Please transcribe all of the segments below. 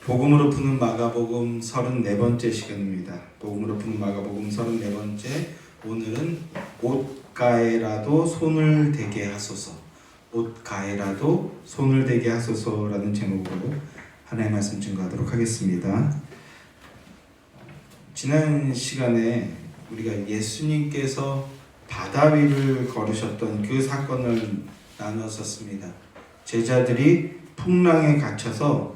복음으로 푸는 마가복음 34번째 시간입니다. 복음으로 푸는 마가복음 34번째, 오늘은 옷가에라도 손을 대게 하소서, 옷가에라도 손을 대게 하소서라는 제목으로 하나님의 말씀 증거하도록 하겠습니다. 지난 시간에 우리가 예수님께서 바다 위를 걸으셨던 그 사건을 나누었었습니다. 제자들이 풍랑에 갇혀서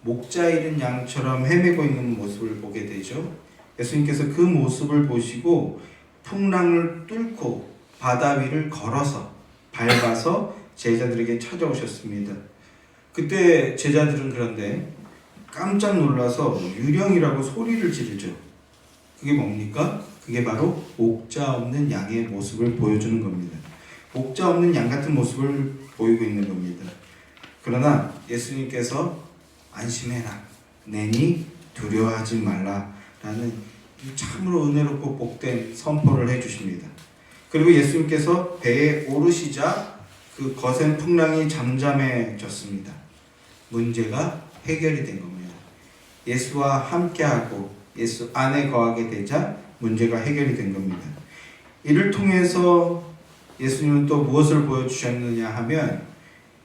목자 잃은 양처럼 헤매고 있는 모습을 보게 되죠. 예수님께서 그 모습을 보시고 풍랑을 뚫고 바다 위를 걸어서 밟아서 제자들에게 찾아오셨습니다. 그때 제자들은 그런데 깜짝 놀라서 유령이라고 소리를 지르죠. 그게 뭡니까? 그게 바로 목자 없는 양의 모습을 보여주는 겁니다. 목자 없는 양 같은 모습을 보이고 있는 겁니다. 그러나 예수님께서 안심해라, 내니 두려워하지 말라 라는 참으로 은혜롭고 복된 선포를 해주십니다. 그리고 예수님께서 배에 오르시자 그 거센 풍랑이 잠잠해졌습니다. 문제가 해결이 된 겁니다. 예수와 함께하고 예수 안에 거하게 되자 문제가 해결이 된 겁니다. 이를 통해서 예수님은 또 무엇을 보여주셨느냐 하면,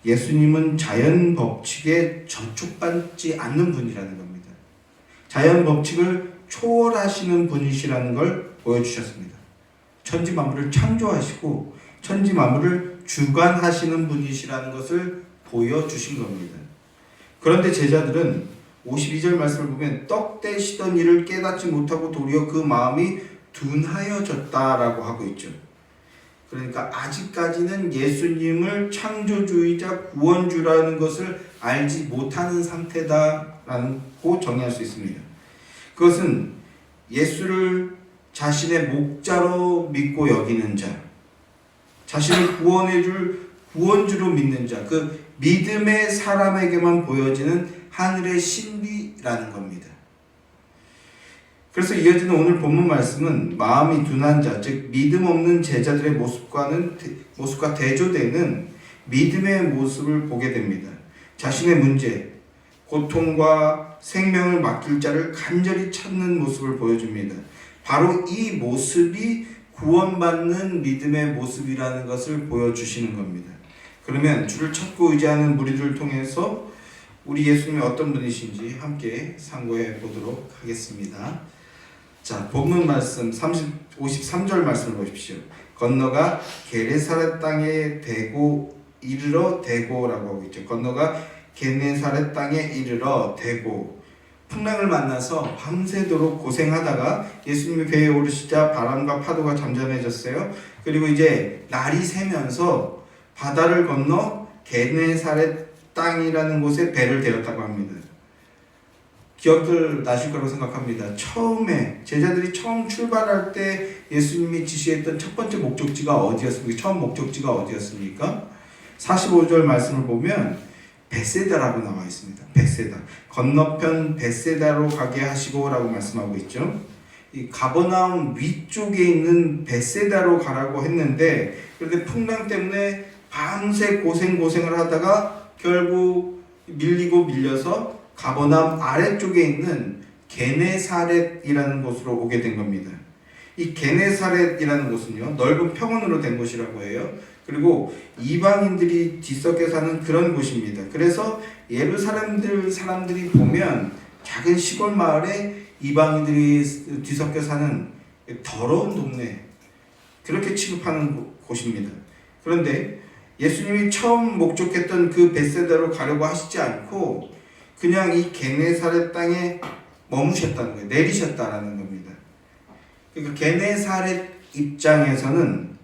예수님은 자연 법칙에 저촉받지 않는 분이라는 겁니다. 자연 법칙을 초월하시는 분이시라는 걸 보여주셨습니다. 천지 만물을 창조하시고 천지 만물을 주관하시는 분이시라는 것을 보여주신 겁니다. 그런데 제자들은 52절 말씀을 보면 떡 떼시던 일을 깨닫지 못하고 도리어 그 마음이 둔하여졌다라고 하고 있죠. 그러니까 아직까지는 예수님을 창조주이자 구원주라는 것을 알지 못하는 상태다라고 정의할 수 있습니다. 그것은 예수를 자신의 목자로 믿고 여기는 자, 자신을 구원해줄 구원주로 믿는 자, 그 믿음의 사람에게만 보여지는 하늘의 신비라는 겁니다. 그래서 이어지는 오늘 본문 말씀은 마음이 둔한 자, 즉 믿음 없는 제자들의 모습과 대조되는 믿음의 모습을 보게 됩니다. 자신의 문제, 고통과 생명을 맡길 자를 간절히 찾는 모습을 보여줍니다. 바로 이 모습이 구원받는 믿음의 모습이라는 것을 보여주시는 겁니다. 그러면 주를 찾고 의지하는 무리들을 통해서 우리 예수님이 어떤 분이신지 함께 상고해 보도록 하겠습니다. 자, 본문 말씀 53절 말씀을 보십시오. 건너가 게네사렛 땅에 이르러 대고라고 하고 있죠. 건너가 게네사렛 땅에 이르러 대고. 풍랑을 만나서 밤새도록 고생하다가 예수님이 배에 오르시자 바람과 파도가 잠잠해졌어요. 그리고 이제 날이 새면서 바다를 건너 게네사렛 땅이라는 곳에 배를 대었다고 합니다. 기억들 나실 거라고 생각합니다. 처음에 제자들이 처음 출발할 때 예수님이 지시했던 첫 번째 목적지가 어디였습니까? 처음 목적지가 어디였습니까? 45절 말씀을 보면 벳세다라고 나와 있습니다. 벳세다. 건너편 벳세다로 가게 하시고 라고 말씀하고 있죠. 이 가버나움 위쪽에 있는 벳세다로 가라고 했는데, 그런데 풍랑 때문에 밤새 고생을 하다가 결국 밀려서 가버나움 아래쪽에 있는 게네사렛이라는 곳으로 오게 된 겁니다. 이 게네사렛이라는 곳은요, 넓은 평원으로 된 곳이라고 해요. 그리고 이방인들이 뒤섞여 사는 그런 곳입니다. 그래서 예루살렘 사람들이 보면 작은 시골 마을에 이방인들이 뒤섞여 사는 더러운 동네, 그렇게 취급하는 곳입니다. 그런데 예수님이 처음 목적했던 그 벳세다로 가려고 하시지 않고 그냥 이 게네사렛 땅에 머무셨다는 거예요. 내리셨다라는 겁니다. 그러니까 게네사렛 입장에서는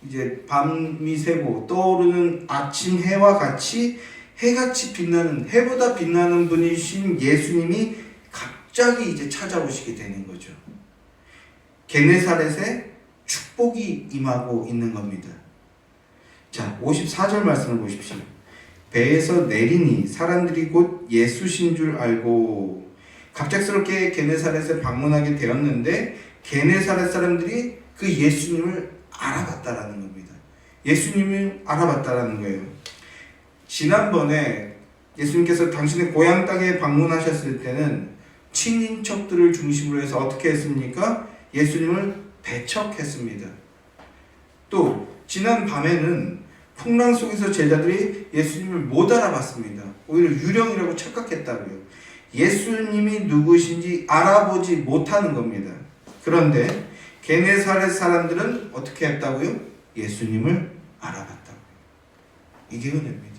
이제 밤이 새고 떠오르는 아침 해와 같이 해같이 빛나는, 해보다 빛나는 분이신 예수님이 갑자기 이제 찾아오시게 되는 거죠. 게네사렛에 축복이 임하고 있는 겁니다. 자, 54절 말씀을 보십시오. 배에서 내리니 사람들이 곧 예수신 줄 알고. 갑작스럽게 게네사렛에 방문하게 되었는데 게네사렛 사람들이 그 예수님을 알아봤다라는 겁니다. 예수님을 알아봤다라는 거예요. 지난번에 예수님께서 당신의 고향 땅에 방문하셨을 때는 친인척들을 중심으로 해서 어떻게 했습니까? 예수님을 배척했습니다. 또 지난 밤에는 풍랑 속에서 제자들이 예수님을 못 알아봤습니다. 오히려 유령이라고 착각했다고요. 예수님이 누구신지 알아보지 못하는 겁니다. 그런데 게네사렛 사람들은 어떻게 했다고요? 예수님을 알아봤다고요. 이게 은혜입니다.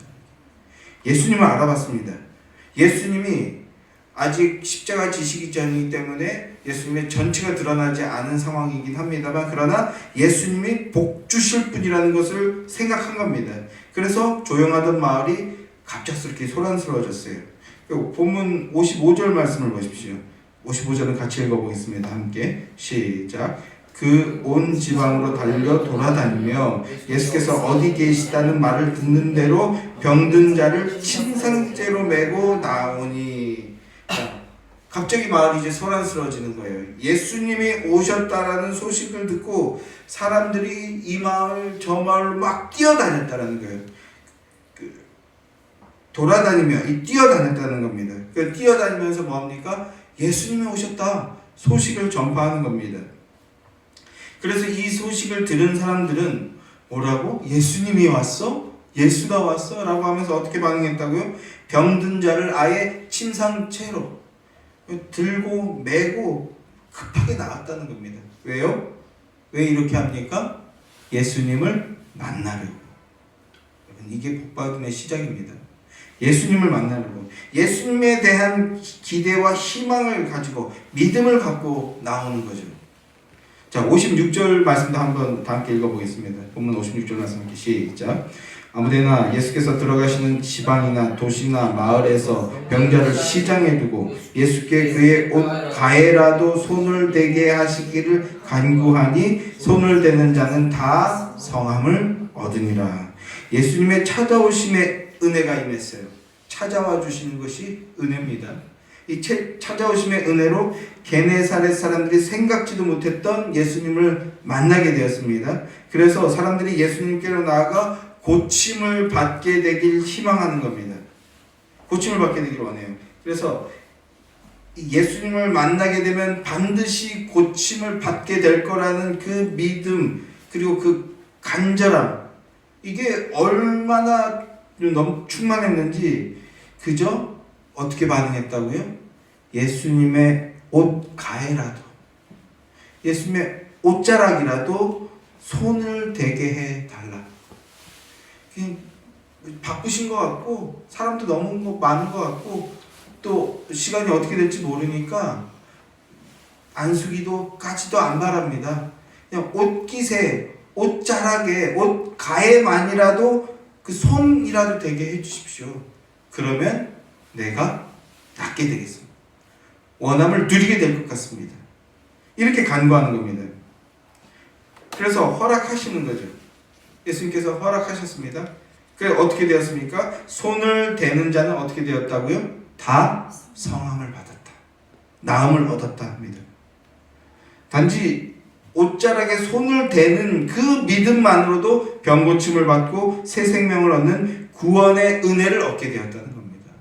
예수님을 알아봤습니다. 예수님이 아직 십자가 지시기 전이기 때문에 예수님의 전체가 드러나지 않은 상황이긴 합니다만, 그러나 예수님이 복 주실 분이라는 것을 생각한 겁니다. 그래서 조용하던 마을이 갑작스럽게 소란스러워졌어요. 본문 55절 말씀을 보십시오. 55절은 같이 읽어보겠습니다. 함께 시작. 그 온 지방으로 달려 돌아다니며 예수께서 어디 계시다는 말을 듣는 대로 병든 자를 침상째로 메고 나오니. 갑자기 마을이 이제 소란스러워지는 거예요. 예수님이 오셨다라는 소식을 듣고 사람들이 이 마을 저 마을로 막 뛰어다녔다라는 거예요. 돌아다니며 뛰어다녔다는 겁니다. 뛰어다니면서 뭐합니까? 예수님이 오셨다 소식을 전파하는 겁니다. 그래서 이 소식을 들은 사람들은 뭐라고? 예수님이 왔어? 예수가 왔어? 라고 하면서 어떻게 반응했다고요? 병든 자를 아예 침상채로 들고 메고 급하게 나왔다는 겁니다. 왜요? 왜 이렇게 합니까? 예수님을 만나려고. 이게 복받음의 시작입니다. 예수님을 만나려고, 예수님에 대한 기대와 희망을 가지고 믿음을 갖고 나오는 거죠. 자, 56절 말씀도 한번 다 함께 읽어보겠습니다. 본문 56절 말씀 함께 시작. 아무데나 예수께서 들어가시는 지방이나 도시나 마을에서 병자를 시장에 두고 예수께 그의 옷 가에라도 손을 대게 하시기를 간구하니 손을 대는 자는 다 성함을 얻으니라. 예수님의 찾아오심에 은혜가 임했어요. 찾아와 주시는 것이 은혜입니다. 이 찾아오심의 은혜로 게네사렛 사람들이 생각지도 못했던 예수님을 만나게 되었습니다. 그래서 사람들이 예수님께로 나아가 고침을 받게 되길 희망하는 겁니다. 고침을 받게 되길 원해요. 그래서 예수님을 만나게 되면 반드시 고침을 받게 될 거라는 그 믿음, 그리고 그 간절함, 이게 얼마나 너무 충만했는지 그저 어떻게 반응했다고요? 예수님의 옷 가에라도, 예수님의 옷자락이라도 손을 대게 해달라. 바쁘신 것 같고 사람도 너무 많은 것 같고 또 시간이 어떻게 될지 모르니까 안수기도까지도 안 바랍니다. 그냥 옷깃에, 옷자락에, 옷 가에만이라도 그 손이라도 되게 해주십시오. 그러면 내가 낫게 되겠습니다. 원함을 누리게 될 것 같습니다. 이렇게 간구하는 겁니다. 그래서 허락하시는 거죠. 예수님께서 허락하셨습니다. 그래 어떻게 되었습니까? 손을 대는 자는 어떻게 되었다고요? 다 성함을 받았다. 나음을 얻었다 합니다. 단지 옷자락에 손을 대는 그 믿음만으로도 병고침을 받고 새 생명을 얻는 구원의 은혜를 얻게 되었다는 겁니다.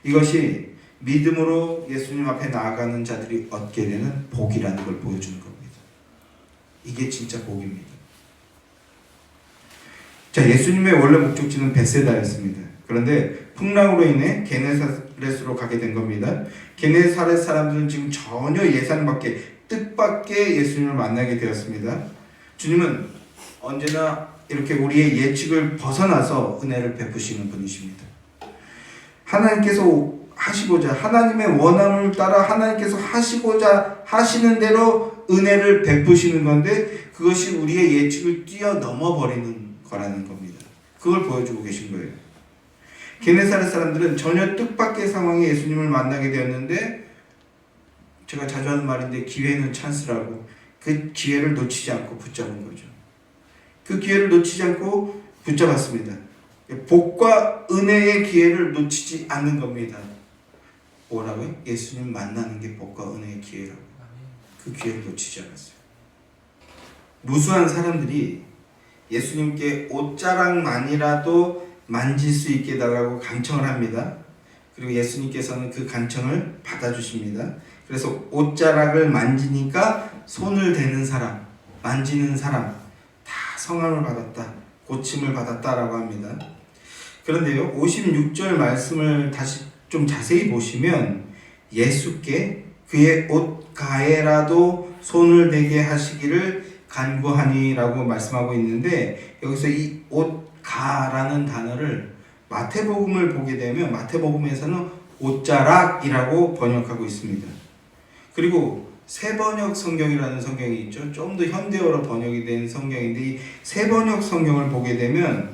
이것이 믿음으로 예수님 앞에 나아가는 자들이 얻게 되는 복이라는 걸 보여주는 겁니다. 이게 진짜 복입니다. 자, 예수님의 원래 목적지는 벳세다였습니다. 그런데 풍랑으로 인해 게네사렛으로 가게 된 겁니다. 게네사렛 사람들은 지금 전혀 예상 밖에, 뜻밖의 예수님을 만나게 되었습니다. 주님은 언제나 이렇게 우리의 예측을 벗어나서 은혜를 베푸시는 분이십니다. 하나님께서 하시고자, 하나님의 원함을 따라 하나님께서 하시고자 하시는 대로 은혜를 베푸시는 건데, 그것이 우리의 예측을 뛰어넘어 버리는 거라는 겁니다. 그걸 보여주고 계신 거예요. 게네사렛 사람들은 전혀 뜻밖의 상황에 예수님을 만나게 되었는데, 제가 자주 하는 말인데 기회는 찬스라고, 그 기회를 놓치지 않고 붙잡은 거죠. 그 기회를 놓치지 않고 붙잡았습니다. 복과 은혜의 기회를 놓치지 않는 겁니다. 뭐라고요? 예수님 만나는 게 복과 은혜의 기회라고. 그 기회를 놓치지 않았어요. 무수한 사람들이 예수님께 옷자락만이라도 만질 수 있게 해달라고 간청을 합니다. 그리고 예수님께서는 그 간청을 받아주십니다. 그래서 옷자락을 만지니까 손을 대는 사람, 만지는 사람 다 성함을 받았다, 고침을 받았다라고 합니다. 그런데요, 56절 말씀을 다시 좀 자세히 보시면 예수께 그의 옷가에라도 손을 대게 하시기를 간구하니라고 말씀하고 있는데, 여기서 이 옷가라는 단어를 마태복음을 보게 되면 마태복음에서는 옷자락이라고 번역하고 있습니다. 그리고 새번역 성경이라는 성경이 있죠. 좀 더 현대어로 번역이 된 성경인데, 이 새번역 성경을 보게 되면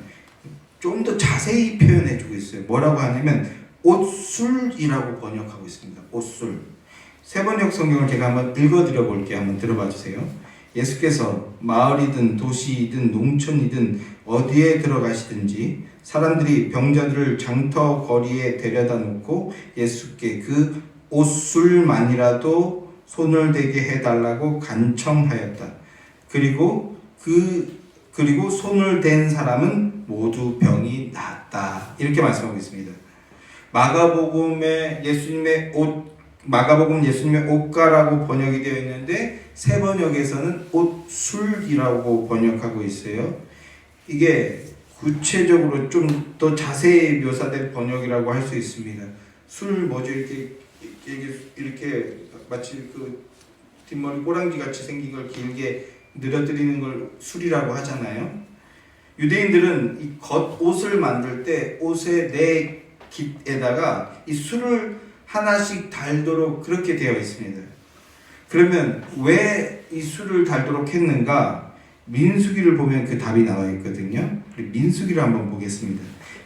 좀 더 자세히 표현해 주고 있어요. 뭐라고 하냐면 옷술이라고 번역하고 있습니다. 옷술. 새번역 성경을 제가 한번 읽어드려 볼게요. 한번 들어봐 주세요. 예수께서 마을이든 도시이든 농촌이든 어디에 들어가시든지 사람들이 병자들을 장터 거리에 데려다 놓고 예수께 그 옷술만이라도 손을 대게 해달라고 간청하였다. 그리고 손을 댄 사람은 모두 병이 낫다. 이렇게 말씀하고 있습니다. 마가복음 예수님의 옷가라고 번역이 되어 있는데 새번역에서는 옷술이라고 번역하고 있어요. 이게 구체적으로 좀 더 자세히 묘사된 번역이라고 할 수 있습니다. 술 뭐죠? 이렇게 마치 그 뒷머리 꼬랑지 같이 생긴 걸 길게 늘어뜨리는 걸 술이라고 하잖아요. 유대인들은 이 겉옷을 만들 때 옷의 네 깃에다가 이 술을 하나씩 달도록 그렇게 되어 있습니다. 그러면 왜 이 술을 달도록 했는가? 민수기를 보면 그 답이 나와 있거든요. 민수기를 한번 보겠습니다.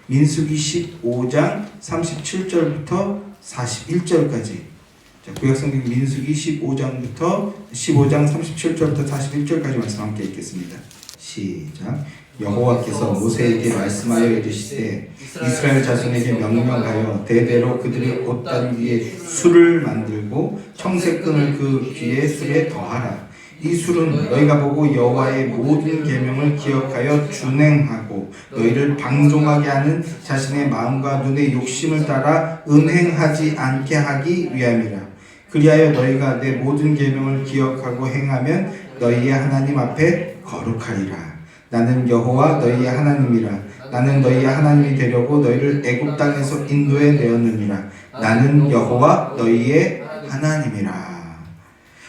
민수기 15장 37절부터 41절까지. 자, 구약성경 민수기 15장 37절부터 41절까지 말씀 함께 읽겠습니다. 시작. 여호와께서 모세에게 말씀하여 이르시되 이스라엘 자손에게 명령하여 대대로 그들의 옷단 위에 술을 만들고 청색끈을 그 귀에 술에 더하라. 이 술은 너희가 보고 여호와의 모든 계명을 기억하여 준행하고 너희를 방종하게 하는 자신의 마음과 눈의 욕심을 따라 음행하지 않게 하기 위함이라. 그리하여 너희가 내 모든 계명을 기억하고 행하면 너희의 하나님 앞에 거룩하리라. 나는 여호와 너희의 하나님이라. 나는 너희의 하나님이 되려고 너희를 애굽 땅에서 인도해 내었느니라. 나는 여호와 너희의 하나님이라.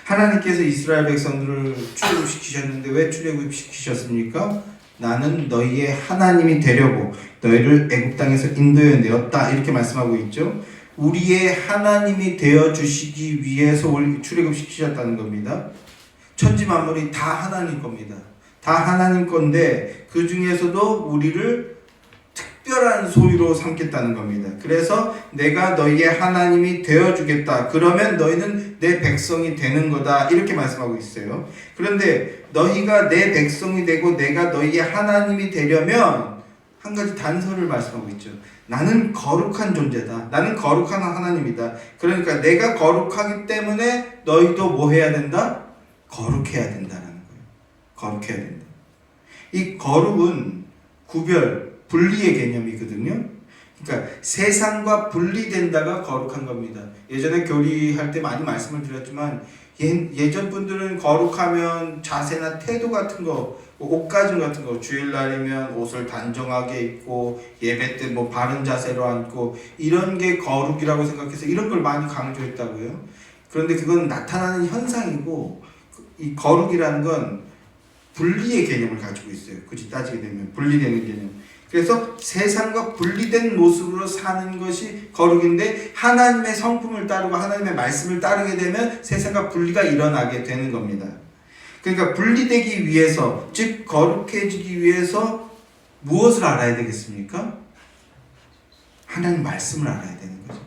하나님께서 이스라엘 백성들을 출애굽시키셨는데 왜 출애굽시키셨습니까? 나는 너희의 하나님이 되려고 너희를 애굽 땅에서 인도해 내었다. 이렇게 말씀하고 있죠. 우리의 하나님이 되어 주시기 위해서 출애굽시키셨다는 겁니다. 천지 만물이 다 하나님 겁니다. 다 하나님 건데 그 중에서도 우리를 특별한 소유로 삼겠다는 겁니다. 그래서 내가 너희의 하나님이 되어주겠다. 그러면 너희는 내 백성이 되는 거다. 이렇게 말씀하고 있어요. 그런데 너희가 내 백성이 되고 내가 너희의 하나님이 되려면 한 가지 단서를 말씀하고 있죠. 나는 거룩한 존재다. 나는 거룩한 하나님이다. 그러니까 내가 거룩하기 때문에 너희도 뭐 해야 된다? 거룩해야 된다는 거예요. 거룩해야 된다. 이 거룩은 분리의 개념이거든요. 그러니까 세상과 분리된다가 거룩한 겁니다. 예전에 교리할 때 많이 말씀을 드렸지만 예전 분들은 거룩하면 자세나 태도 같은 거, 옷가짐 같은 거, 주일날이면 옷을 단정하게 입고 예배 때 뭐 바른 자세로 앉고 이런 게 거룩이라고 생각해서 이런 걸 많이 강조했다고요. 그런데 그건 나타나는 현상이고 이 거룩이라는 건 분리의 개념을 가지고 있어요. 굳이 따지게 되면 분리되는 개념. 그래서 세상과 분리된 모습으로 사는 것이 거룩인데 하나님의 성품을 따르고 하나님의 말씀을 따르게 되면 세상과 분리가 일어나게 되는 겁니다. 그러니까 분리되기 위해서, 즉 거룩해지기 위해서 무엇을 알아야 되겠습니까? 하나님 말씀을 알아야 되는 거죠.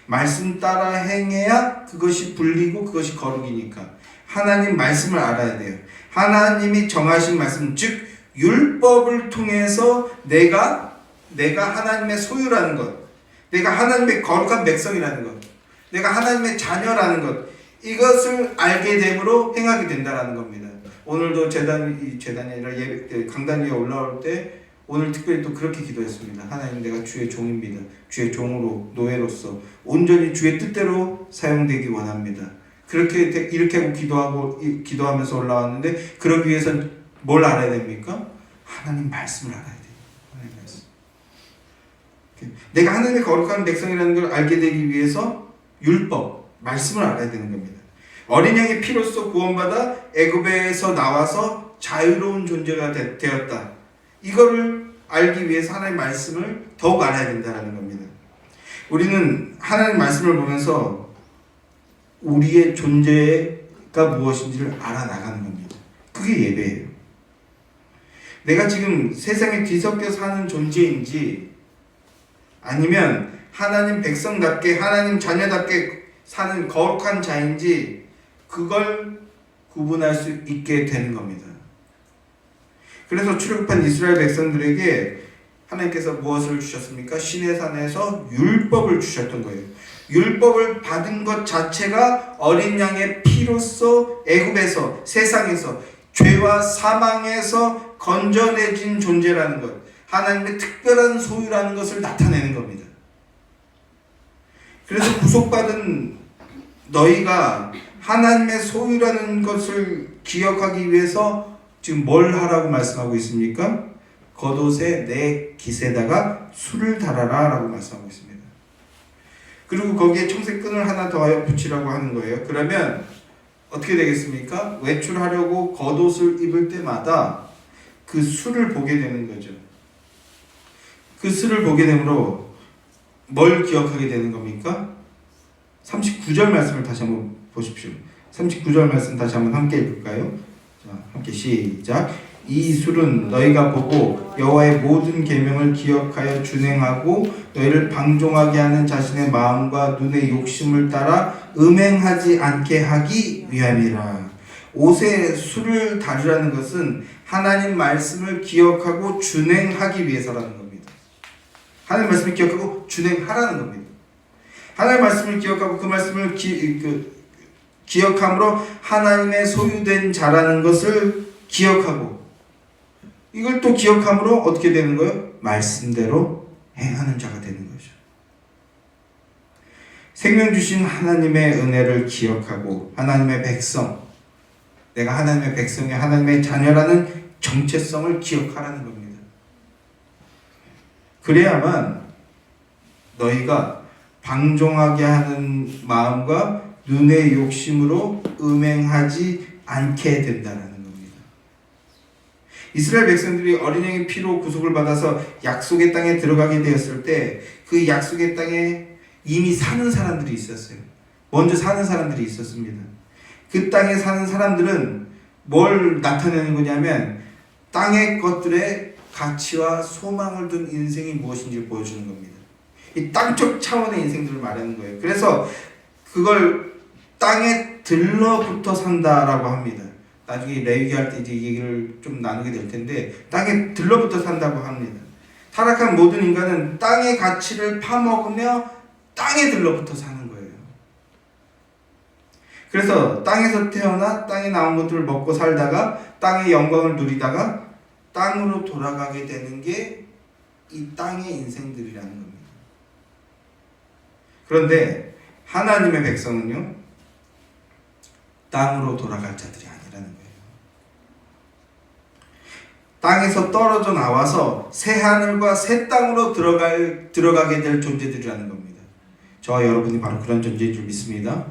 말씀 따라 행해야 그것이 분리고 그것이 거룩이니까 하나님 말씀을 알아야 돼요. 하나님이 정하신 말씀, 즉 율법을 통해서 내가 하나님의 소유라는 것, 내가 하나님의 거룩한 백성이라는 것, 내가 하나님의 자녀라는 것, 이것을 알게 됨으로 행하게 된다라는 겁니다. 오늘도 재단이 아니라 강단 위에 올라올 때 오늘 특별히 또 그렇게 기도했습니다. 하나님, 내가 주의 종입니다. 주의 종으로, 노예로서 온전히 주의 뜻대로 사용되기 원합니다. 그렇게 이렇게 하고 기도하면서 올라왔는데, 그러기 위해선 뭘 알아야 됩니까? 하나님 말씀을 알아야 돼요. 하나님 말씀. 내가 하나님의 거룩한 백성이라는 걸 알게 되기 위해서 율법, 말씀을 알아야 되는 겁니다. 어린 양의 피로써 구원받아 애굽에서 나와서 자유로운 존재가 되었다. 이거를 알기 위해서 하나님의 말씀을 더욱 알아야 된다는 겁니다. 우리는 하나님의 말씀을 보면서 우리의 존재가 무엇인지를 알아나가는 겁니다. 그게 예배예요. 내가 지금 세상에 뒤섞여 사는 존재인지, 아니면 하나님 백성답게, 하나님 자녀답게 사는 거룩한 자인지, 그걸 구분할 수 있게 되는 겁니다. 그래서 출애굽한 이스라엘 백성들에게 하나님께서 무엇을 주셨습니까? 시내산에서 율법을 주셨던 거예요. 율법을 받은 것 자체가 어린 양의 피로써 애굽에서, 세상에서, 죄와 사망에서 건져내진 존재라는 것, 하나님의 특별한 소유라는 것을 나타내는 겁니다. 그래서 구속받은 너희가 하나님의 소유라는 것을 기억하기 위해서 지금 뭘 하라고 말씀하고 있습니까? 겉옷에 내 깃에다가 술을 달아라 라고 말씀하고 있습니다. 그리고 거기에 청색끈을 하나 더하여 붙이라고 하는 거예요. 그러면 어떻게 되겠습니까? 외출하려고 겉옷을 입을 때마다 그 술을 보게 되는 거죠. 그 술을 보게 되므로 뭘 기억하게 되는 겁니까? 39절 말씀을 다시 한번 보십시오. 39절 말씀 다시 한번 함께 읽을까요? 자, 함께 시작. 이 술은 너희가 보고 여호와의 모든 계명을 기억하여 준행하고 너희를 방종하게 하는 자신의 마음과 눈의 욕심을 따라 음행하지 않게 하기 위함이라. 옷에 술을 다르라는 것은 하나님 말씀을 기억하고 준행하기 위해서라는 겁니다. 하나님 말씀을 기억하고 준행하라는 겁니다. 하나님 말씀을 기억하고 그 말씀을 기억함으로 하나님의 소유된 자라는 것을 기억하고, 이걸 또 기억함으로 어떻게 되는 거예요? 말씀대로 행하는 자가 되는 거죠. 생명 주신 하나님의 은혜를 기억하고 하나님의 백성, 내가 하나님의 백성이 하나님의 자녀라는 정체성을 기억하라는 겁니다. 그래야만 너희가 방종하게 하는 마음과 눈의 욕심으로 음행하지 않게 된다는 겁니다. 이스라엘 백성들이 어린 양의 피로 구속을 받아서 약속의 땅에 들어가게 되었을 때 그 약속의 땅에 이미 사는 사람들이 있었어요. 먼저 사는 사람들이 있었습니다. 그 땅에 사는 사람들은 뭘 나타내는 거냐면 땅의 것들의 가치와 소망을 둔 인생이 무엇인지를 보여주는 겁니다. 이 땅적 차원의 인생들을 말하는 거예요. 그래서 그걸 땅에 들러붙어 산다라고 합니다. 나중에 레위기 할 때 이제 이 얘기를 좀 나누게 될 텐데, 땅에 들러붙어 산다고 합니다. 타락한 모든 인간은 땅의 가치를 파먹으며 땅에 들러붙어 사는 거예요. 그래서 땅에서 태어나 땅에 나온 것들을 먹고 살다가 땅의 영광을 누리다가 땅으로 돌아가게 되는 게 이 땅의 인생들이라는 겁니다. 그런데 하나님의 백성은요, 땅으로 돌아갈 자들이 아니라는 거예요. 땅에서 떨어져 나와서 새 하늘과 새 땅으로 들어가게 될 존재들이라는 겁니다. 저와 여러분이 바로 그런 존재인 줄 믿습니다.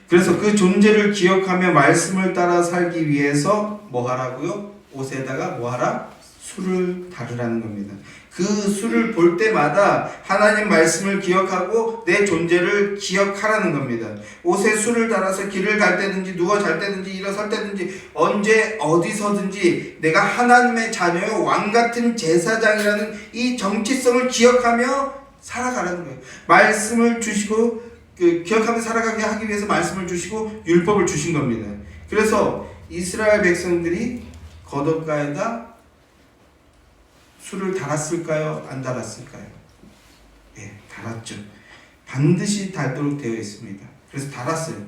그래서 그 존재를 기억하며 말씀을 따라 살기 위해서 뭐 하라고요? 옷에다가 뭐 하라? 술을 다르라는 겁니다. 그 술을 볼 때마다 하나님 말씀을 기억하고 내 존재를 기억하라는 겁니다. 옷에 술을 달아서 길을 갈 때든지 누워 잘 때든지 일어설 때든지 언제 어디서든지 내가 하나님의 자녀요 왕 같은 제사장이라는 이 정체성을 기억하며 살아가라는 거예요. 말씀을 주시고 기억하며 살아가게 하기 위해서 말씀을 주시고 율법을 주신 겁니다. 그래서 이스라엘 백성들이 겉옷가에다 술을 달았을까요? 안 달았을까요? 예, 달았죠. 반드시 달도록 되어 있습니다. 그래서 달았어요.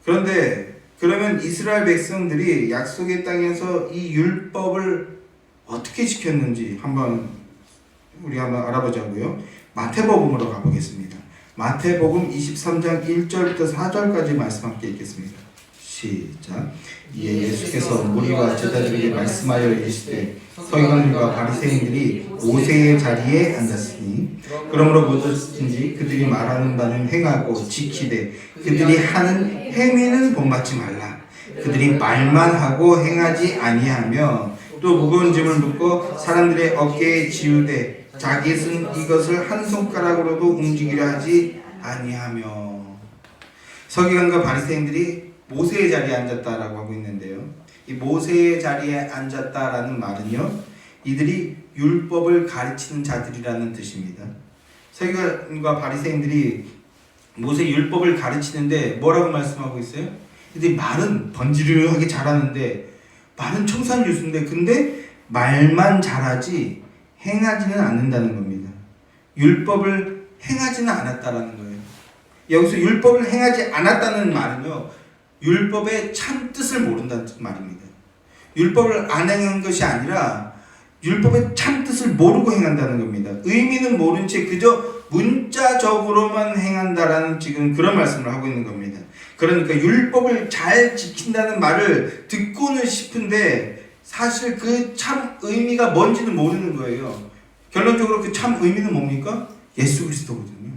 그런데 그러면 이스라엘 백성들이 약속의 땅에서 이 율법을 어떻게 지켰는지 우리 한번 알아보자고요. 마태복음으로 가보겠습니다. 마태복음 23장 1절부터 4절까지 말씀 함께 읽겠습니다. 시작. 이에 예수께서 무리와 제자들에게 말씀하여 이르시되 서기관들과 바리새인들이 모세의 자리에 앉았으니 그러므로 무엇든지 그들이 말하는 바는 행하고 지키되 그들이 하는 행위는 본받지 말라. 그들이 말만 하고 행하지 아니하며 또 무거운 짐을 묶고 사람들의 어깨에 지우되 자기 쓴 이것을 한 손가락으로도 움직이려 하지 아니하며. 서기관과 바리새인들이 모세의 자리에 앉았다라고 하고 있는데요. 이 모세의 자리에 앉았다라는 말은요, 이들이 율법을 가르치는 자들이라는 뜻입니다. 서기관과 바리새인들이 모세 율법을 가르치는데 뭐라고 말씀하고 있어요? 이들이 말은 번지르르하게 잘하는데, 말은 청산유수인데, 근데 말만 잘하지 행하지는 않는다는 겁니다. 율법을 행하지는 않았다라는 거예요. 여기서 율법을 행하지 않았다는 말은요, 율법의 참 뜻을 모른다는 말입니다. 율법을 안 행한 것이 아니라 율법의 참 뜻을 모르고 행한다는 겁니다. 의미는 모른 채 그저 문자적으로만 행한다라는 지금 그런 말씀을 하고 있는 겁니다. 그러니까 율법을 잘 지킨다는 말을 듣고는 싶은데 사실 그 참 의미가 뭔지는 모르는 거예요. 결론적으로 그 참 의미는 뭡니까? 예수 그리스도거든요.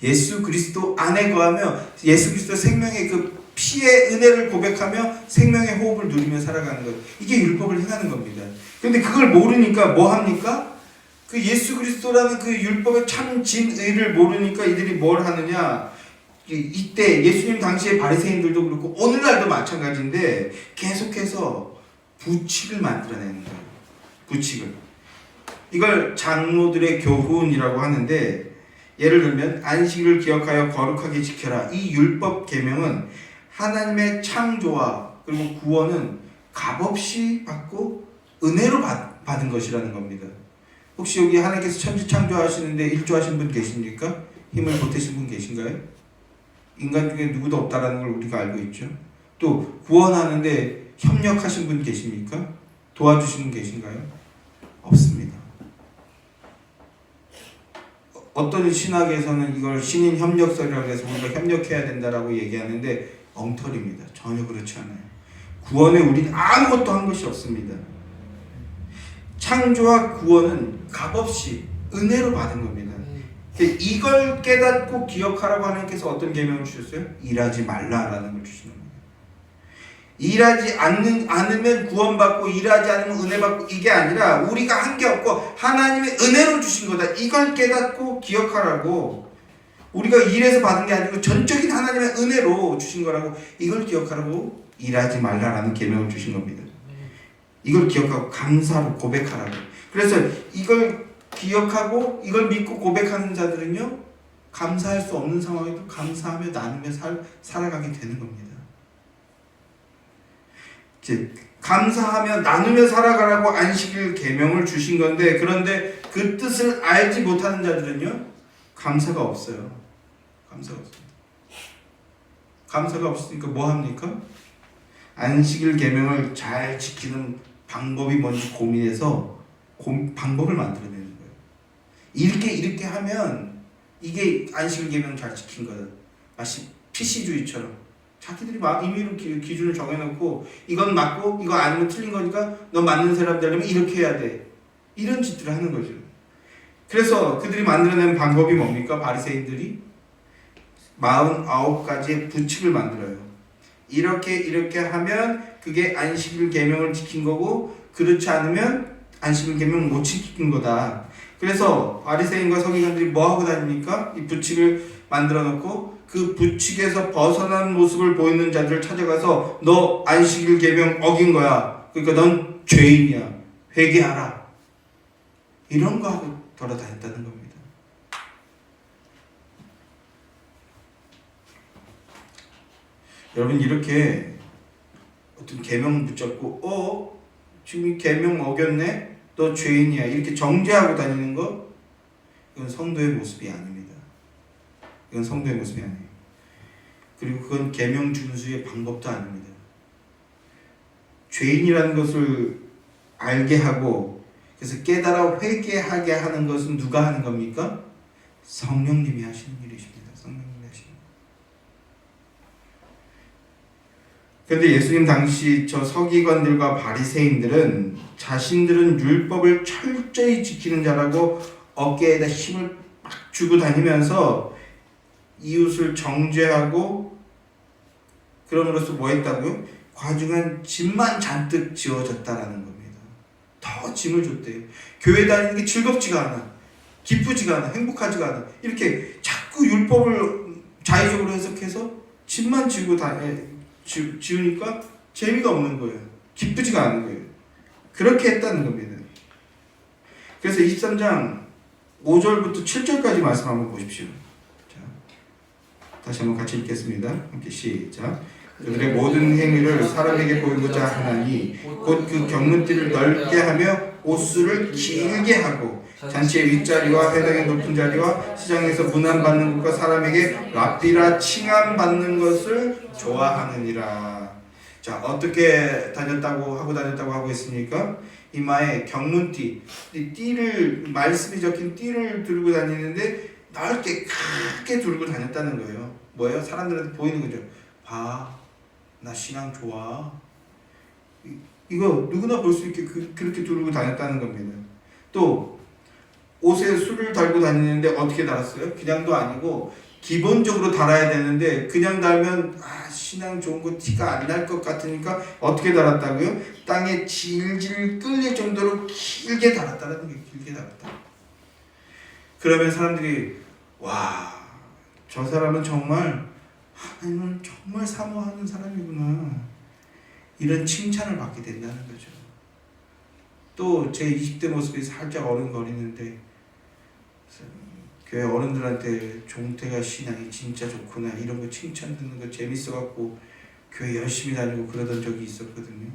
예수 그리스도 안에 거하며 예수 그리스도 생명의 그 피의 은혜를 고백하며 생명의 호흡을 누리며 살아가는 것. 이게 율법을 행하는 겁니다. 그런데 그걸 모르니까 뭐 합니까? 그 예수 그리스도라는 그 율법의 참 진의를 모르니까 이들이 뭘 하느냐? 이때 예수님 당시에 바리새인들도 그렇고 오늘날도 마찬가지인데 계속해서 부칙을 만들어내는 거예요. 부칙을. 이걸 장로들의 교훈이라고 하는데, 예를 들면 안식일을 기억하여 거룩하게 지켜라. 이 율법 계명은 하나님의 창조와 그리고 구원은 값없이 받고 은혜로 받은 것이라는 겁니다. 혹시 여기 하나님께서 천지 창조하시는데 일조하신 분 계십니까? 힘을 보태신 분 계신가요? 인간 중에 누구도 없다라는 걸 우리가 알고 있죠. 또 구원하는데 협력하신 분 계십니까? 도와주신 분 계신가요? 없습니다. 어떤 신학에서는 이걸 신인 협력설이라고 해서 우리가 협력해야 된다라고 얘기하는데 엉터리입니다. 전혀 그렇지 않아요. 구원에 우리는 아무것도 한 것이 없습니다. 창조와 구원은 값없이 은혜로 받은 겁니다. 이걸 깨닫고 기억하라고 하나님께서 어떤 계명을 주셨어요? 일하지 말라라는 걸 주시는 겁니다. 일하지 않으면 구원받고 일하지 않으면 은혜받고 이게 아니라 우리가 한 게 없고 하나님의 은혜로 주신 거다. 이걸 깨닫고 기억하라고. 우리가 일해서 받은 게 아니고 전적인 하나님의 은혜로 주신 거라고. 이걸 기억하라고 일하지 말라라는 계명을 주신 겁니다. 이걸 기억하고 감사로 고백하라고. 그래서 이걸 기억하고 이걸 믿고 고백하는 자들은요, 감사할 수 없는 상황에도 감사하며 나누며 살아가게 되는 겁니다. 이제 감사하며 나누며 살아가라고 안식일 계명을 주신 건데, 그런데 그 뜻을 알지 못하는 자들은요, 감사가 없어요. 감사가 없습니다. 감사가 없으니까 뭐 합니까? 안식일 계명을 잘 지키는 방법이 뭔지 고민해서 방법을 만들어내는 거예요. 이렇게 하면 이게 안식일 계명 잘 지킨 거다. 마치 PC주의처럼 자기들이 막 임의로 기준을 정해놓고 이건 맞고 이거 아니면 틀린 거니까 너 맞는 사람 되려면 이렇게 해야 돼. 이런 짓들을 하는 거죠. 그래서 그들이 만들어낸 방법이 뭡니까? 바리새인들이 49가지의 부칙을 만들어요. 이렇게 하면 그게 안식일 계명을 지킨 거고, 그렇지 않으면 안식일 계명 못 지킨 거다. 그래서 바리새인과 서기관들이 뭐 하고 다닙니까? 이 부칙을 만들어 놓고 그 부칙에서 벗어난 모습을 보이는 자들을 찾아가서 너 안식일 계명 어긴 거야. 그러니까 넌 죄인이야. 회개하라. 이런 거 하고 돌아다녔다는 겁니다. 여러분, 이렇게 어떤 계명 붙잡고 지금 이 계명 어겼네? 너 죄인이야. 이렇게 정죄하고 다니는 거, 이건 성도의 모습이 아닙니다. 이건 성도의 모습이 아니에요. 그리고 그건 계명 준수의 방법도 아닙니다. 죄인이라는 것을 알게 하고 그래서 깨달아 회개하게 하는 것은 누가 하는 겁니까? 성령님이 하시는 일이십니다. 성령님이 하시는. 그런데 예수님 당시 저 서기관들과 바리새인들은 자신들은 율법을 철저히 지키는 자라고 어깨에다 힘을 막 주고 다니면서 이웃을 정죄하고 그럼으로써 뭐 했다고요? 과중한 짐만 잔뜩 지어졌다라는 겁니다. 더 짐을 줬대요. 교회 다니는 게 즐겁지가 않아. 기쁘지가 않아. 행복하지가 않아. 이렇게 자꾸 율법을 자의적으로 해석해서 짐만 지우니까 재미가 없는 거예요. 기쁘지가 않은 거예요. 그렇게 했다는 겁니다. 그래서 23장 5절부터 7절까지 말씀 한번 보십시오. 자, 다시 한번 같이 읽겠습니다. 함께 시작. 그들의 모든 행위를 사람에게 보이고자 하나니 곧 그 경문띠를 넓게 하며 옷수를 길게 하고 잔치의 윗자리와 회당의 높은 자리와 시장에서 문안받는 것과 사람에게 랍비라 칭함받는 것을 좋아하느니라. 자, 어떻게 다녔다고 하고 있습니까? 이마에 경문띠, 띠를, 말씀이 적힌 띠를 들고 다니는데 넓게 크게 들고 다녔다는 거예요. 뭐예요? 사람들한테 보이는 거죠. 봐, 나 신앙 좋아. 이거 누구나 볼 수 있게 그렇게 두르고 다녔다는 겁니다. 또 옷에 술을 달고 다니는데 어떻게 달았어요? 그냥도 아니고 기본적으로 달아야 되는데 그냥 달면 신앙 좋은 거 티가 안 날 것 같으니까 어떻게 달았다고요? 땅에 질질 끌릴 정도로 길게 달았다는 게 길게 달았다. 그러면 사람들이 와, 저 사람은 정말 하나님을 정말 사모하는 사람이구나. 이런 칭찬을 받게 된다는 거죠. 또 제 20대 모습이 살짝 어른거리는데 교회 어른들한테 종태가 신앙이 진짜 좋구나 이런 거 칭찬 듣는 거 재밌어갖고 교회 열심히 다니고 그러던 적이 있었거든요.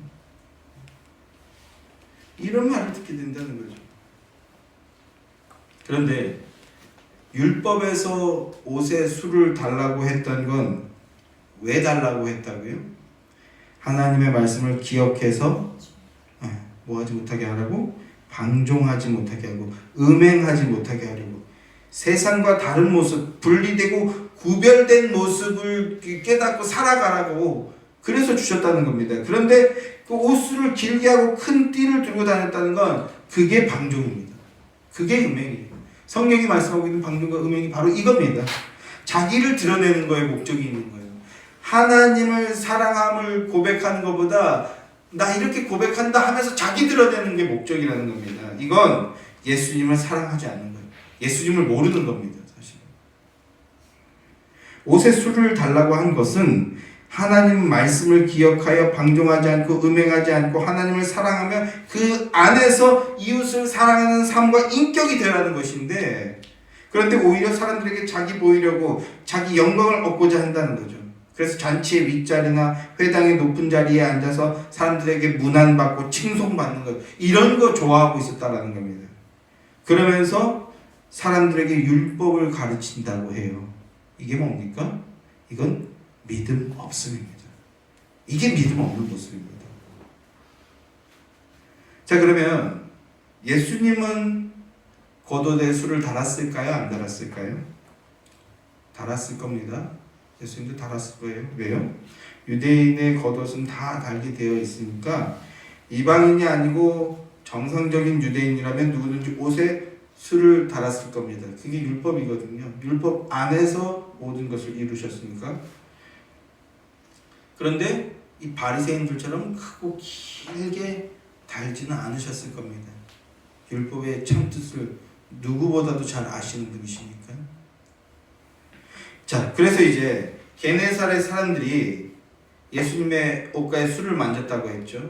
이런 말을 듣게 된다는 거죠. 그런데 율법에서 옷에 술을 달라고 했던 건 왜 달라고 했다고요? 하나님의 말씀을 기억해서 뭐하지 못하게 하라고? 방종하지 못하게 하고 음행하지 못하게 하려고 세상과 다른 모습, 분리되고 구별된 모습을 깨닫고 살아가라고 그래서 주셨다는 겁니다. 그런데 그 옷을 길게 하고 큰 띠를 들고 다녔다는 건 그게 방종입니다. 그게 음행이에요. 성경이 말씀하고 있는 방종과 음행이 바로 이겁니다. 자기를 드러내는 거에 목적이 있는 거예요. 하나님을 사랑함을 고백하는 것보다 나 이렇게 고백한다 하면서 자기 드러내는 게 목적이라는 겁니다. 이건 예수님을 사랑하지 않는 거예요. 예수님을 모르는 겁니다. 사실. 옷에 술을 달라고 한 것은 하나님 말씀을 기억하여 방종하지 않고 음행하지 않고 하나님을 사랑하며 그 안에서 이웃을 사랑하는 삶과 인격이 되라는 것인데 그런데 오히려 사람들에게 자기 보이려고 자기 영광을 얻고자 한다는 거죠. 그래서 잔치의 윗자리나 회당의 높은 자리에 앉아서 사람들에게 문안받고 칭송받는 것 이런 거 좋아하고 있었다라는 겁니다. 그러면서 사람들에게 율법을 가르친다고 해요. 이게 뭡니까? 이건 믿음 없음입니다. 이게 믿음 없는 모습입니다. 자, 그러면 예수님은 겉옷에 술을 달았을까요? 안 달았을까요? 달았을 겁니다. 예수님도 달았을 거예요. 왜요? 유대인의 겉옷은 다 달게 되어 있으니까 이방인이 아니고 정상적인 유대인이라면 누구든지 옷에 술을 달았을 겁니다. 그게 율법이거든요. 율법 안에서 모든 것을 이루셨으니까. 그런데 이 바리새인들처럼 크고 길게 달지는 않으셨을 겁니다. 율법의 참뜻을 누구보다도 잘 아시는 분이시니까. 자, 그래서 이제 게네사렛 사람들이 예수님의 옷가에 술을 만졌다고 했죠.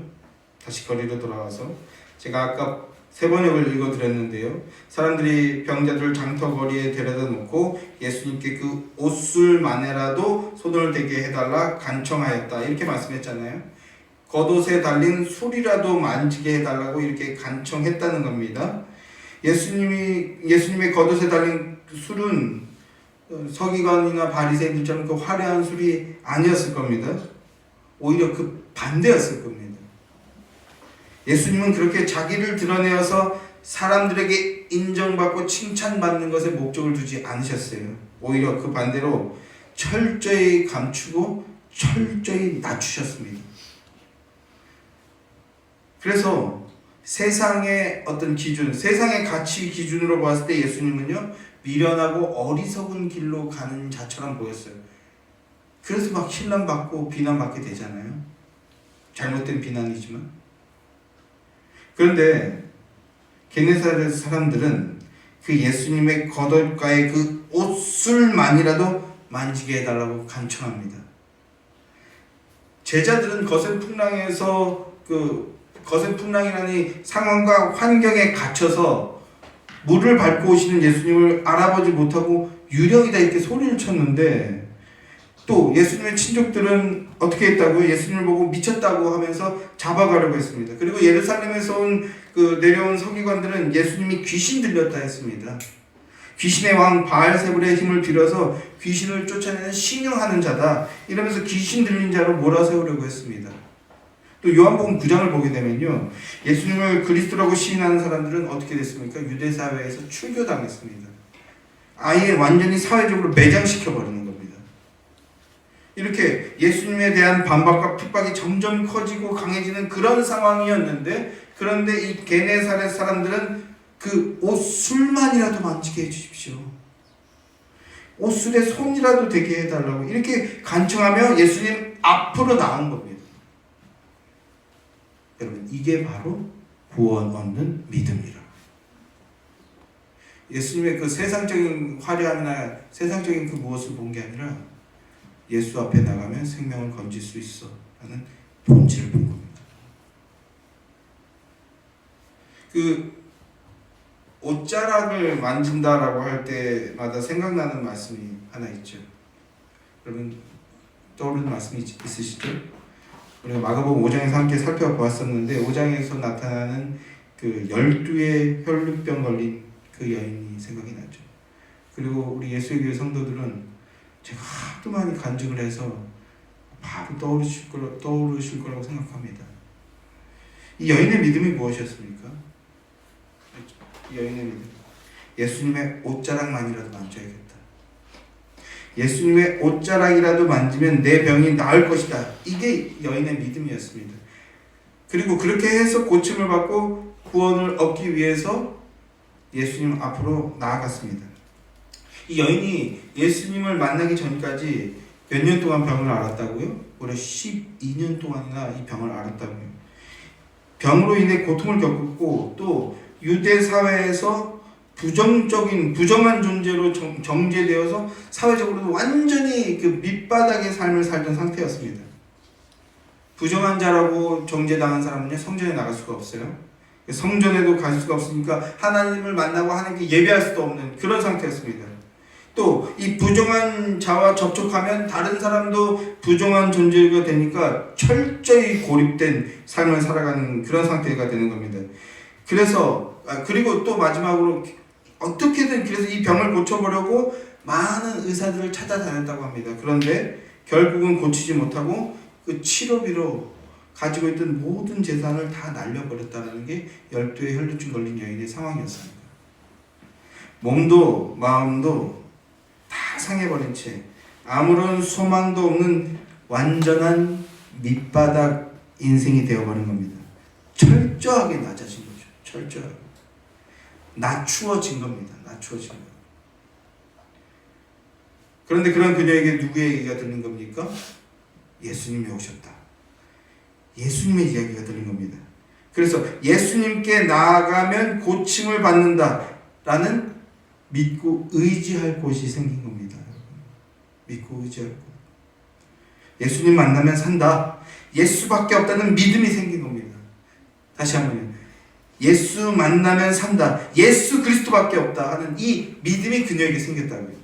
다시 거리로 돌아와서 제가 아까 세 번역을 읽어드렸는데요. 사람들이 병자들을 장터거리에 데려다 놓고 예수님께 그 옷술만에라도 손을 대게 해달라 간청하였다 이렇게 말씀했잖아요. 겉옷에 달린 술이라도 만지게 해달라고 이렇게 간청했다는 겁니다. 예수님의 겉옷에 달린 술은 서기관이나 바리새인들처럼 그 화려한 술이 아니었을 겁니다. 오히려 그 반대였을 겁니다. 예수님은 그렇게 자기를 드러내어서 사람들에게 인정받고 칭찬받는 것에 목적을 두지 않으셨어요. 오히려 그 반대로 철저히 감추고 철저히 낮추셨습니다. 그래서 세상의 어떤 기준, 세상의 가치 기준으로 봤을 때 예수님은요, 미련하고 어리석은 길로 가는 자처럼 보였어요. 그래서 막 힐난받고 비난받게 되잖아요. 잘못된 비난이지만. 그런데 게네사렛 사람들은 그 예수님의 겉옷가의 그 옷술만이라도 만지게 해달라고 간청합니다. 제자들은 거센풍랑이라는 상황과 환경에 갇혀서 물을 밟고 오시는 예수님을 알아보지 못하고 유령이다 이렇게 소리를 쳤는데, 또 예수님의 친족들은 어떻게 했다고요? 예수님을 보고 미쳤다고 하면서 잡아가려고 했습니다. 그리고 예루살렘에서 내려온 서기관들은 예수님이 귀신 들렸다 했습니다. 귀신의 왕 바알세불의 힘을 빌어서 귀신을 쫓아내는 신용하는 자다 이러면서 귀신 들린 자로 몰아세우려고 했습니다. 또 요한복음 9장을 보게 되면요, 예수님을 그리스도라고 시인하는 사람들은 어떻게 됐습니까? 유대 사회에서 출교당했습니다. 아예 완전히 사회적으로 매장시켜버리는 겁니다. 이렇게 예수님에 대한 반박과 핍박이 점점 커지고 강해지는 그런 상황이었는데, 그런데 이 게네사렛 사람들은 그 옷술만이라도 만지게 해주십시오, 옷술에 손이라도 대게 해달라고 이렇게 간청하며 예수님 앞으로 나온 겁니다. 여러분, 이게 바로 구원 얻는 믿음이라. 예수님의 그 세상적인 화려함이나 세상적인 그 무엇을 본 게 아니라 예수 앞에 나가면 생명을 건질 수 있어 하는 본질을 본 겁니다. 그 옷자락을 만진다라고 할 때마다 생각나는 말씀이 하나 있죠. 여러분 떠오르는 말씀이 있으시죠? 우리가 마가복음 5장에서 함께 살펴보았었는데, 5장에서 나타나는 그 12의 혈루병 걸린 그 여인이 생각이 나죠. 그리고 우리 예수의 교회 성도들은 제가 하도 많이 간증을 해서 바로 떠오르실 거라고 생각합니다. 이 여인의 믿음이 무엇이었습니까? 이 여인의 믿음, 예수님의 옷자락만이라도 만져야겠다. 예수님의 옷자락이라도 만지면 내 병이 나을 것이다. 이게 여인의 믿음이었습니다. 그리고 그렇게 해서 고침을 받고 구원을 얻기 위해서 예수님 앞으로 나아갔습니다. 이 여인이 예수님을 만나기 전까지 몇 년 동안 병을 앓았다고요? 무려 12년 동안이나 이 병을 앓았다고요. 병으로 인해 고통을 겪었고, 또 유대 사회에서 부정한 존재로 정죄되어서 사회적으로도 완전히 그 밑바닥의 삶을 살던 상태였습니다. 부정한 자라고 정죄당한 사람은요, 성전에 나갈 수가 없어요. 성전에도 갈 수가 없으니까 하나님을 만나고 하나님께 예배할 수도 없는 그런 상태였습니다. 또 이 부정한 자와 접촉하면 다른 사람도 부정한 존재가 되니까 철저히 고립된 삶을 살아가는 그런 상태가 되는 겁니다. 그리고 또 마지막으로 어떻게든 그래서 이 병을 고쳐보려고 많은 의사들을 찾아다녔다고 합니다. 그런데 결국은 고치지 못하고 그 치료비로 가지고 있던 모든 재산을 다 날려버렸다는 게 12의 혈루증 걸린 여인의 상황이었습니다. 몸도 마음도 다 상해버린 채 아무런 소망도 없는 완전한 밑바닥 인생이 되어버린 겁니다. 철저하게 낮아진 거죠. 철저하게 낮추어진 겁니다. 낮추어진 거. 그런데 그런 그녀에게 누구의 얘기가 들린 겁니까? 예수님이 오셨다. 예수님의 이야기가 들린 겁니다. 그래서 예수님께 나아가면 고침을 받는다라는 믿고 의지할 곳이 생긴 겁니다. 믿고 의지할 곳. 예수님 만나면 산다. 예수밖에 없다는 믿음이 생긴 겁니다. 다시 한번요. 예수 만나면 산다. 예수 그리스도밖에 없다 하는 이 믿음이 그녀에게 생겼다고요.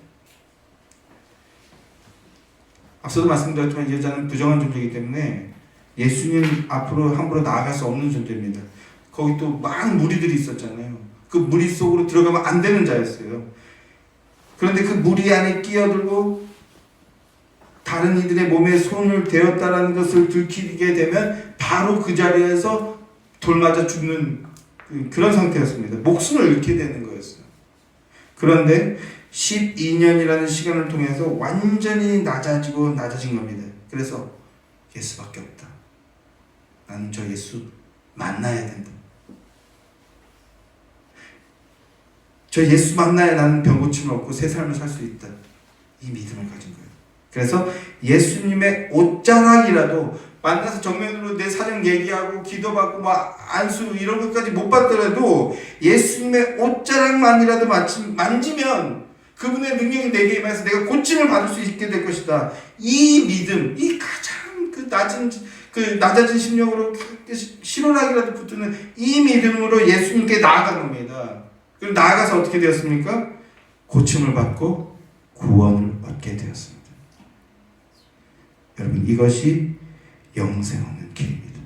앞서도 말씀드렸지만 이 여자는 부정한 존재이기 때문에 예수님 앞으로 함부로 나아갈 수 없는 존재입니다. 거기 또 많은 무리들이 있었잖아요. 그 무리 속으로 들어가면 안 되는 자였어요. 그런데 그 무리 안에 끼어들고 다른 이들의 몸에 손을 대었다라는 것을 들키게 되면 바로 그 자리에서 돌 맞아 죽는 그런 상태였습니다. 목숨을 잃게 되는 거였어요. 그런데 12년이라는 시간을 통해서 완전히 낮아진 겁니다. 그래서 예수밖에 없다. 나는 저 예수 만나야 된다. 저 예수 만나야 나는 병고침을 얻고 새 삶을 살 수 있다. 이 믿음을 가진 거예요. 그래서 예수님의 옷자락이라도 만나서 정면으로 내 사정 얘기하고 기도받고 막 안수 이런 것까지 못 받더라도 예수님의 옷자락만이라도 만지면 그분의 능력이 내게 임해서 내가 고침을 받을 수 있게 될 것이다. 이 믿음, 이 가장 낮아진 심령으로 실온하기라도 붙드는 이 믿음으로 예수님께 나아간 겁니다. 그리고 나아가서 어떻게 되었습니까? 고침을 받고 구원을 얻게 되었습니다. 여러분, 이것이 영생 얻는 길입니다.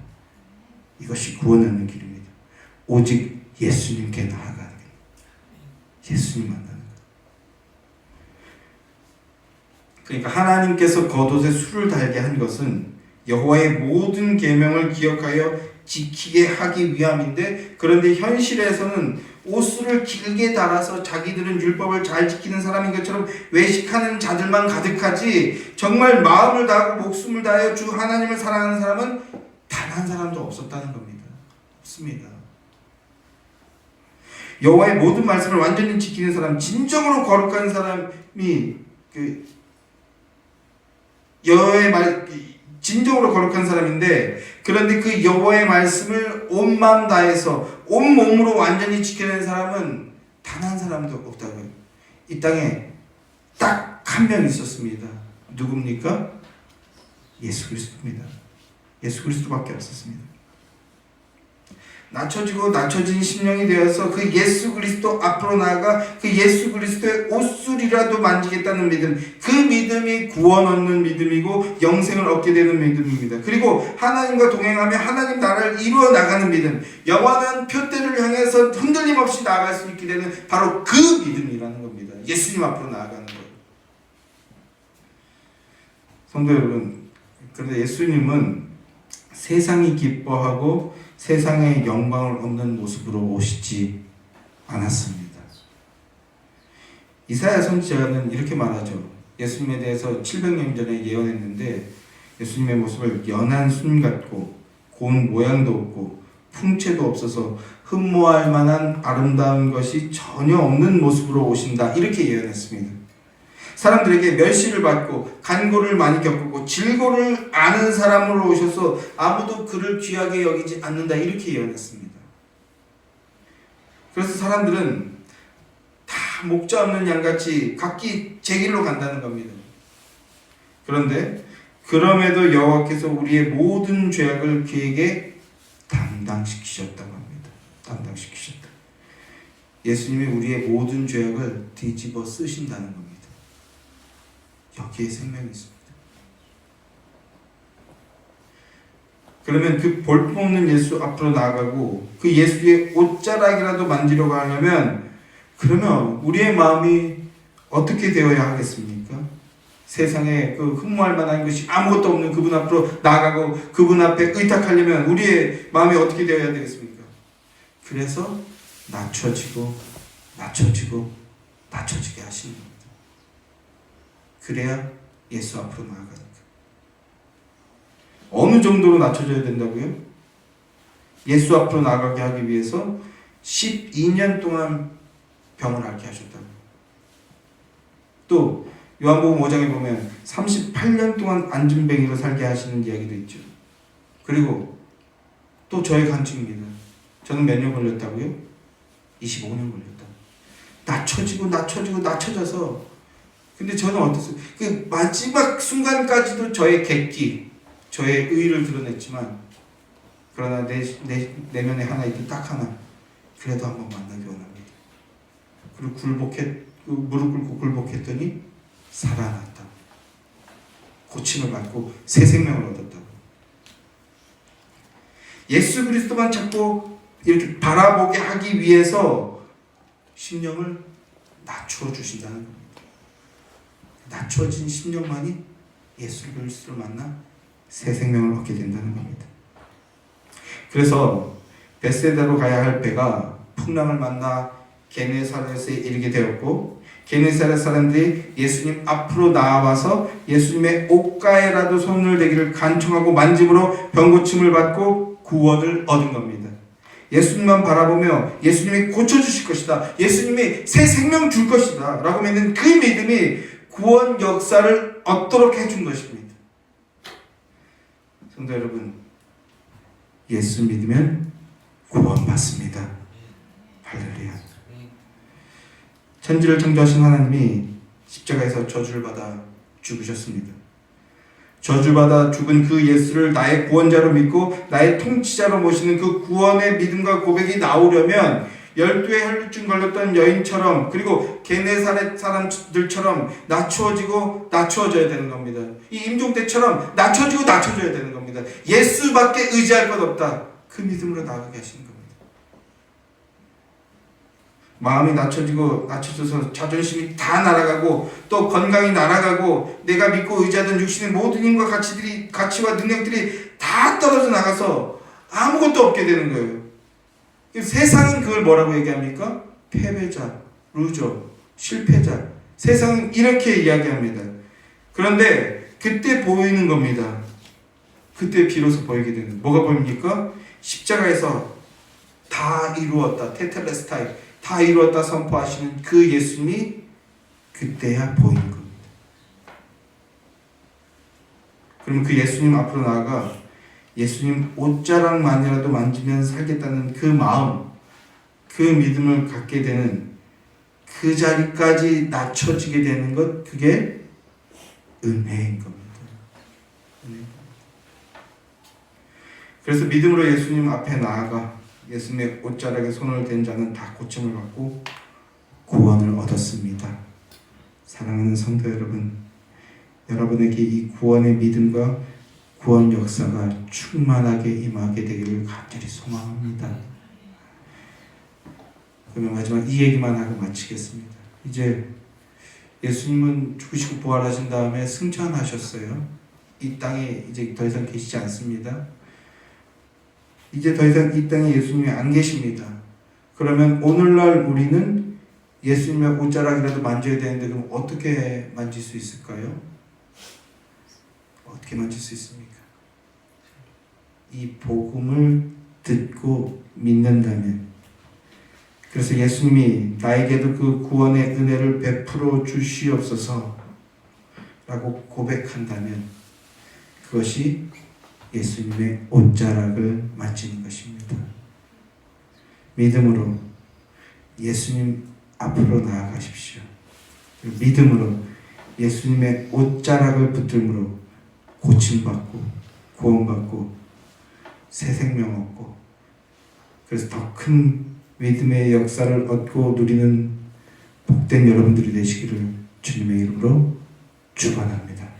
이것이 구원 얻는 길입니다. 오직 예수님께 나아가는 길입니다. 예수님 만나는 것. 그러니까 하나님께서 겉옷에 술을 달게 한 것은 여호와의 모든 계명을 기억하여 지키게 하기 위함인데, 그런데 현실에서는 옷술을 길게 달아서 자기들은 율법을 잘 지키는 사람인 것처럼 외식하는 자들만 가득하지, 정말 마음을 다하고 목숨을 다하여 주 하나님을 사랑하는 사람은 단 한 사람도 없었다는 겁니다. 없습니다. 여호와의 모든 말씀을 완전히 지키는 사람, 진정으로 거룩한 사람이 진정으로 거룩한 사람인데, 그런데 그 여호와의 말씀을 온 마음 다해서 온 몸으로 완전히 지키는 사람은 단 한 사람도 없다고요. 이 땅에 딱 한 명 있었습니다. 누굽니까? 예수 그리스도입니다. 예수 그리스도밖에 없었습니다. 낮춰진 심령이 되어서 그 예수 그리스도 앞으로 나아가 그 예수 그리스도의 옷술이라도 만지겠다는 믿음, 그 믿음이 구원 얻는 믿음이고 영생을 얻게 되는 믿음입니다. 그리고 하나님과 동행하며 하나님 나라를 이루어 나가는 믿음, 영원한 표대를 향해서 흔들림 없이 나아갈 수 있게 되는 바로 그 믿음이라는 겁니다. 예수님 앞으로 나아가는 거예요. 성도 여러분, 그런데 예수님은 세상이 기뻐하고 세상의 영광을 얻는 모습으로 오시지 않았습니다. 이사야 선지자는 이렇게 말하죠. 예수님에 대해서 700년 전에 예언했는데, 예수님의 모습을 연한 순 같고 고운 모양도 없고 풍채도 없어서 흠모할 만한 아름다운 것이 전혀 없는 모습으로 오신다, 이렇게 예언했습니다. 사람들에게 멸시를 받고 간고를 많이 겪고 질고를 아는 사람으로 오셔서 아무도 그를 귀하게 여기지 않는다, 이렇게 예언했습니다. 그래서 사람들은 다 목자 없는 양같이 각기 제 길로 간다는 겁니다. 그런데 그럼에도 여호와께서 우리의 모든 죄악을 그에게 담당시키셨다고 합니다. 담당시키셨다. 예수님이 우리의 모든 죄악을 뒤집어 쓰신다는 겁니다. 여기에 생명이 있습니다. 그러면 그 볼품없는 예수 앞으로 나아가고 그 예수의 옷자락이라도 만지려고 하려면, 그러면 우리의 마음이 어떻게 되어야 하겠습니까? 세상에 그 흠모할 만한 것이 아무것도 없는 그분 앞으로 나아가고 그분 앞에 의탁하려면 우리의 마음이 어떻게 되어야 되겠습니까? 그래서 낮춰지게 하시는 겁니다. 그래야 예수 앞으로 나아가니까. 어느 정도로 낮춰져야 된다고요? 예수 앞으로 나아가게 하기 위해서 12년 동안 병을 앓게 하셨다고. 또 요한복음 5장에 보면 38년 동안 안진뱅이로 살게 하시는 이야기도 있죠. 그리고 또 저의 간증입니다. 저는 몇 년 걸렸다고요? 25년 걸렸다. 낮춰져서, 근데 저는 어땠어요? 그 마지막 순간까지도 저의 객기, 저의 의의를 드러냈지만, 그러나 내면에 하나 있던 딱 하나, 그래도 한번 만나기 원합니다. 그리고 무릎 꿇고 굴복했더니 살아났다. 고침을 받고 새 생명을 얻었다고. 예수 그리스도만 자꾸 이렇게 바라보게 하기 위해서 심령을 낮춰주신다는 겁니다. 낮춰진 심령만이 예수 그리스도를 만나 새 생명을 얻게 된다는 겁니다. 그래서 베세다로 가야 할 배가 풍랑을 만나 게네사렛에 이르게 되었고, 게네사렛 사람들이 예수님 앞으로 나와서 예수님의 옷가에라도 손을 대기를 간청하고 만짐으로 병고침을 받고 구원을 얻은 겁니다. 예수님만 바라보며 예수님이 고쳐주실 것이다, 예수님이 새 생명 줄 것이다 라고 믿는 그 믿음이 구원 역사를 얻도록 해준 것입니다. 성도 여러분, 예수 믿으면 구원받습니다. 할렐루야. 천지를 창조하신 하나님이 십자가에서 저주를 받아 죽으셨습니다. 저주받아 죽은 그 예수를 나의 구원자로 믿고 나의 통치자로 모시는 그 구원의 믿음과 고백이 나오려면 12의 혈루증 걸렸던 여인처럼, 그리고 게네사렛 사람들처럼 낮추어져야 되는 겁니다. 이 임종 때처럼 낮춰져야 되는 겁니다. 예수밖에 의지할 것 없다, 그 믿음으로 나가게 하시는 겁니다. 마음이 낮춰져서 자존심이 다 날아가고 또 건강이 날아가고 내가 믿고 의지하던 육신의 모든 힘과 가치와 능력들이 다 떨어져 나가서 아무것도 없게 되는 거예요. 세상은 그걸 뭐라고 얘기합니까? 패배자, 루저, 실패자. 세상은 이렇게 이야기합니다. 그런데 그때 보이는 겁니다. 그때 비로소 보이게 되는, 뭐가 보입니까? 십자가에서 다 이루었다, 테텔레스타이, 다 이루었다 선포하시는 그 예수님이 그때야 보이는 겁니다. 그러면 그 예수님 앞으로 나아가 예수님 옷자락만이라도 만지면 살겠다는 그 마음, 그 믿음을 갖게 되는, 그 자리까지 낮춰지게 되는 것, 그게 은혜인 겁니다. 그래서 믿음으로 예수님 앞에 나아가 예수님의 옷자락에 손을 댄 자는 다 고침을 받고 구원을 얻었습니다. 사랑하는 성도 여러분, 여러분에게 이 구원의 믿음과 구원 역사가 충만하게 임하게 되기를 간절히 소망합니다. 그러면 마지막 이 얘기만 하고 마치겠습니다. 이제 예수님은 죽으시고 부활하신 다음에 승천하셨어요. 이 땅에 이제 더 이상 계시지 않습니다. 이제 더 이상 이 땅에 예수님이 안 계십니다. 그러면 오늘날 우리는 예수님의 옷자락이라도 만져야 되는데, 그럼 어떻게 만질 수 있을까요? 어떻게 만질 수 있습니까? 이 복음을 듣고 믿는다면, 그래서 예수님이 나에게도 그 구원의 은혜를 베풀어 주시옵소서 라고 고백한다면 그것이 예수님의 옷자락을 만지는 것입니다. 믿음으로 예수님 앞으로 나아가십시오. 믿음으로 예수님의 옷자락을 붙들므로 고침받고 구원받고 새 생명 얻고, 그래서 더 큰 믿음의 역사를 얻고 누리는 복된 여러분들이 되시기를 주님의 이름으로 축원합니다.